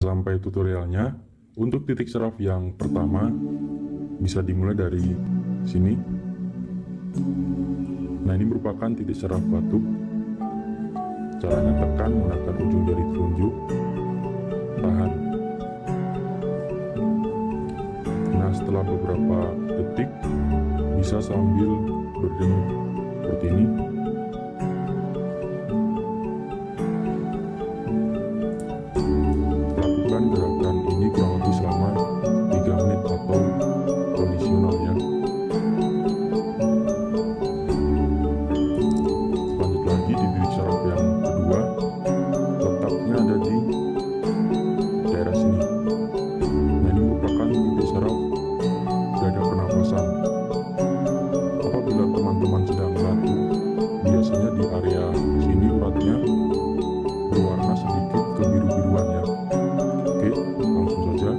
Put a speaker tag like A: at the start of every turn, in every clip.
A: sampai tutorialnya. Untuk titik seraf yang pertama bisa dimulai dari sini. Nah, ini merupakan titik seraf batuk. Caranya tekan menggunakan ujung jari telunjuk, tahan. Nah, setelah beberapa detik bisa sambil berdenyut seperti ini. Lakukan gerakan ini kurang lebih selama 3 menit atau kondisional ya. Lanjut lagi di titik saraf yang kedua, letaknya ada di daerah sini. Nah, ini merupakan titik saraf dada pernapasan. Apabila teman-teman sedang batuk, biasanya di area sini uratnya berwarna sedikit kebiru-biruan ya. Oke, langsung saja.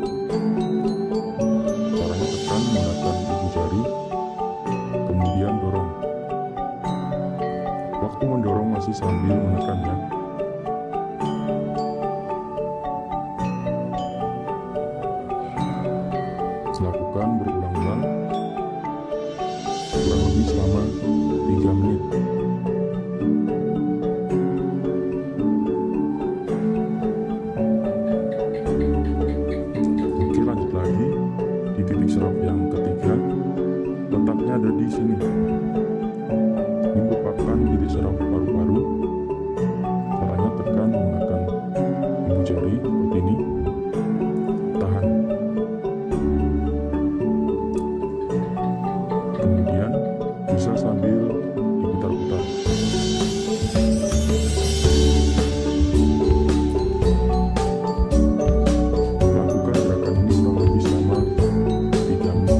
A: Caranya tekan menggunakan ibu jari, kemudian dorong. Waktu mendorong masih sambil menekan ya. Lakukan berulang-ulang kurang lebih selama 3 menit. Oke, lanjut lagi di titik seraf yang ketiga, letaknya ada di sini. Ini merupakan titik seraf paru-paru. Caranya tekan menggunakan ibu jari seperti ini, tahan. Kemudian bisa sambil diputar-putar. Lakukan gerakan ini kurang lebih selama 3 menit.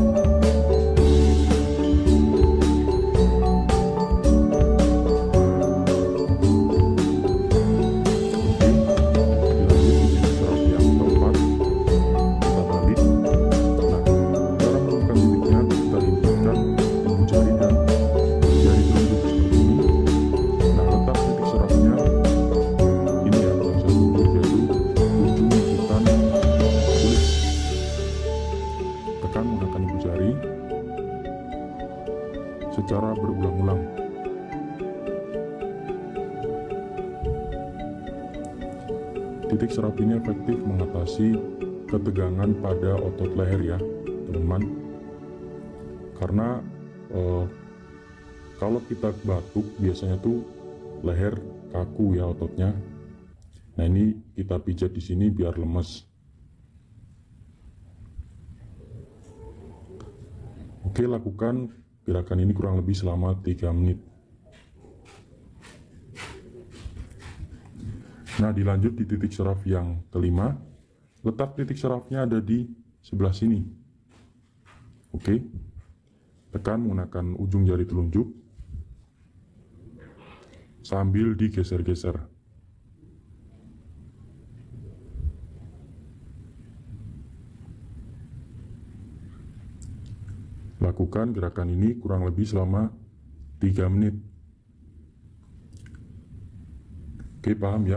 A: Tekan menggunakan ibu jari secara berulang-ulang. Titik seraf ini efektif mengatasi ketegangan pada otot leher ya teman-teman. Karena kalau kita batuk biasanya tuh leher kaku ya ototnya. Nah, ini kita pijat di sini biar lemes. Oke, lakukan gerakan ini kurang lebih selama 3 menit. Nah, dilanjut di titik seraf yang kelima. Letak titik serafnya ada di sebelah sini. Oke, tekan menggunakan ujung jari telunjuk sambil digeser-geser. Lakukan gerakan ini kurang lebih selama 3 menit. Oke, paham ya?